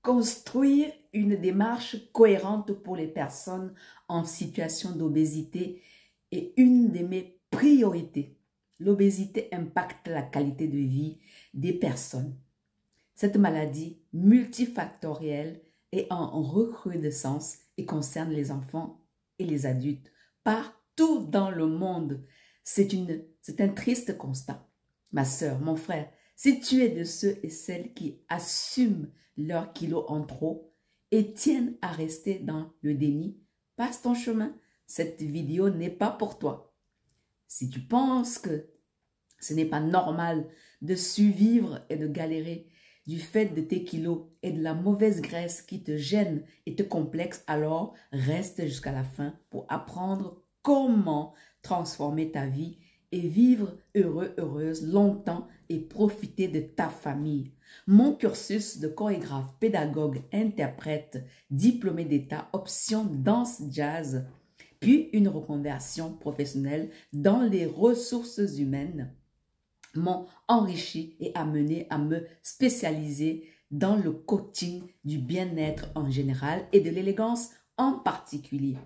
Construire une démarche cohérente pour les personnes en situation d'obésité est une de mes priorités. L'obésité impacte la qualité de vie des personnes. Cette maladie multifactorielle est en recrudescence et concerne les enfants et les adultes partout dans le monde. C'est un triste constat. Ma sœur, mon frère, si tu es de ceux et celles qui assument leurs kilos en trop et tiennent à rester dans le déni, passe ton chemin. Cette vidéo n'est pas pour toi. Si tu penses que ce n'est pas normal de survivre et de galérer du fait de tes kilos et de la mauvaise graisse qui te gêne et te complexe, alors reste jusqu'à la fin pour apprendre comment transformer ta vie et vivre heureux, heureuse longtemps et profiter de ta famille. Mon cursus de chorégraphe, pédagogue, interprète, diplômé d'État, option danse jazz, puis une reconversion professionnelle dans les ressources humaines m'ont enrichi et amené à me spécialiser dans le coaching du bien-être en général et de l'élégance en particulier.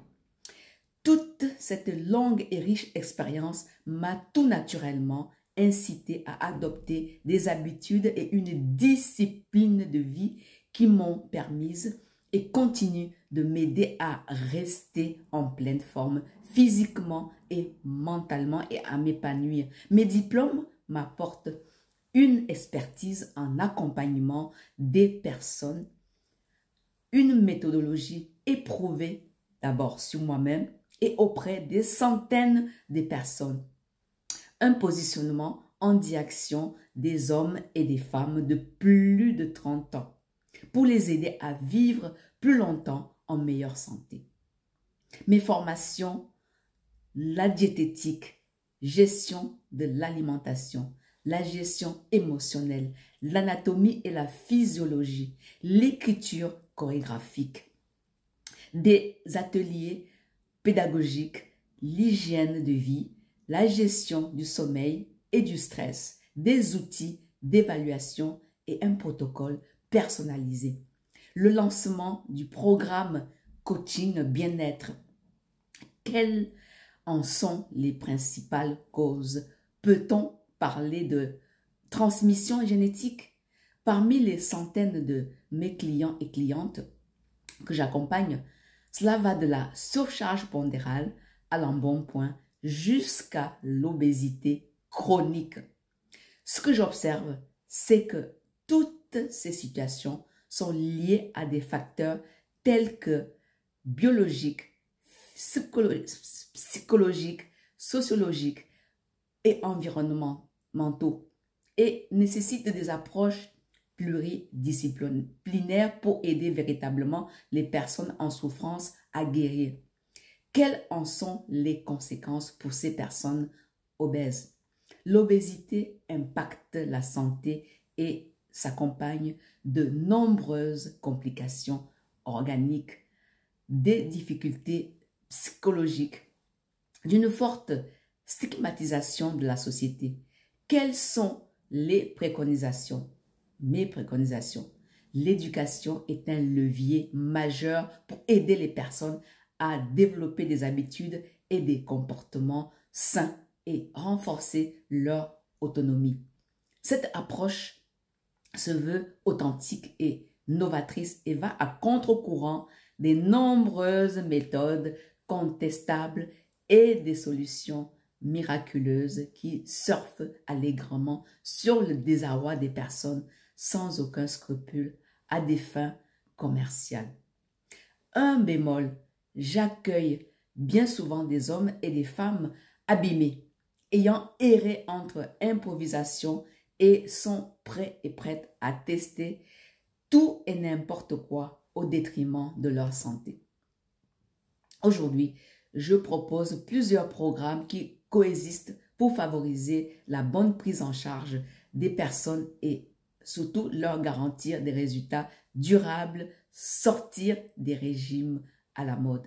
Toute cette longue et riche expérience m'a tout naturellement incité à adopter des habitudes et une discipline de vie qui m'ont permise et continuent de m'aider à rester en pleine forme physiquement et mentalement et à m'épanouir. Mes diplômes m'apportent une expertise en accompagnement des personnes, une méthodologie éprouvée d'abord sur moi-même et auprès des centaines de personnes, un positionnement en direction des hommes et des femmes de plus de 30 ans pour les aider à vivre plus longtemps en meilleure santé. Mes formations, la diététique, gestion de l'alimentation, la gestion émotionnelle, l'anatomie et la physiologie, l'écriture chorégraphique, des ateliers pédagogiques, l'hygiène de vie, la gestion du sommeil et du stress, des outils d'évaluation et un protocole personnalisé. Le lancement du programme coaching bien-être. Quelles en sont les principales causes? Peut-on parler de transmission génétique? Parmi les centaines de mes clients et clientes que j'accompagne, cela va de la surcharge pondérale à l'embonpoint jusqu'à l'obésité chronique. Ce que j'observe, c'est que toutes ces situations sont liées à des facteurs tels que biologiques, psychologiques, sociologiques et environnementaux et nécessitent des approches pluridisciplinaires pour aider véritablement les personnes en souffrance à guérir. Quelles en sont les conséquences pour ces personnes obèses? L'obésité impacte la santé et s'accompagne de nombreuses complications organiques, des difficultés psychologiques, d'une forte stigmatisation de la société. Quelles sont les préconisations? Mes préconisations. L'éducation est un levier majeur pour aider les personnes à développer des habitudes et des comportements sains et renforcer leur autonomie. Cette approche se veut authentique et novatrice et va à contre-courant des nombreuses méthodes contestables et des solutions miraculeuses qui surfent allègrement sur le désarroi des personnes sans aucun scrupule à des fins commerciales. Un bémol, j'accueille bien souvent des hommes et des femmes abîmés, ayant erré entre improvisation et sont prêts et prêtes à tester tout et n'importe quoi au détriment de leur santé. Aujourd'hui, je propose plusieurs programmes qui coexistent pour favoriser la bonne prise en charge des personnes et surtout leur garantir des résultats durables, sortir des régimes à la mode.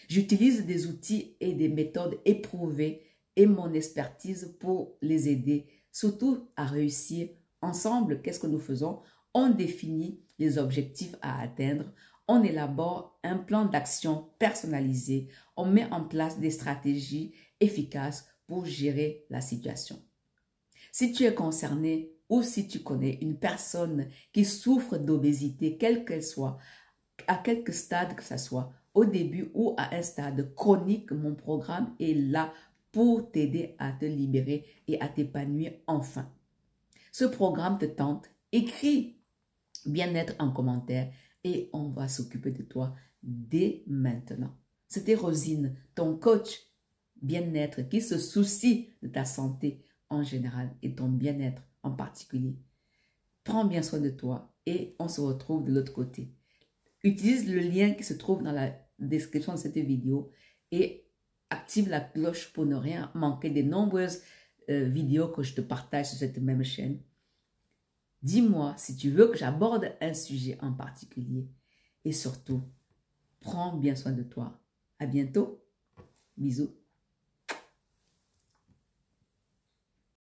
J'utilise des outils et des méthodes éprouvées et mon expertise pour les aider, surtout à réussir. Ensemble, qu'est-ce que nous faisons? On définit les objectifs à atteindre. On élabore un plan d'action personnalisé. On met en place des stratégies efficaces pour gérer la situation. Si tu es concerné ou si tu connais une personne qui souffre d'obésité, quelle qu'elle soit, à quelque stade que ce soit, au début ou à un stade chronique, mon programme est là pour t'aider à te libérer et à t'épanouir enfin. Ce programme te tente, écris bien-être en commentaire et on va s'occuper de toi dès maintenant. C'était Rosine, ton coach bien-être qui se soucie de ta santé en général et ton bien-être en particulier. Prends bien soin de toi et on se retrouve de l'autre côté. Utilise le lien qui se trouve dans la description de cette vidéo et active la cloche pour ne rien manquer des nombreuses vidéos que je te partage sur cette même chaîne. Dis-moi si tu veux que j'aborde un sujet en particulier et surtout, prends bien soin de toi. À bientôt. Bisous.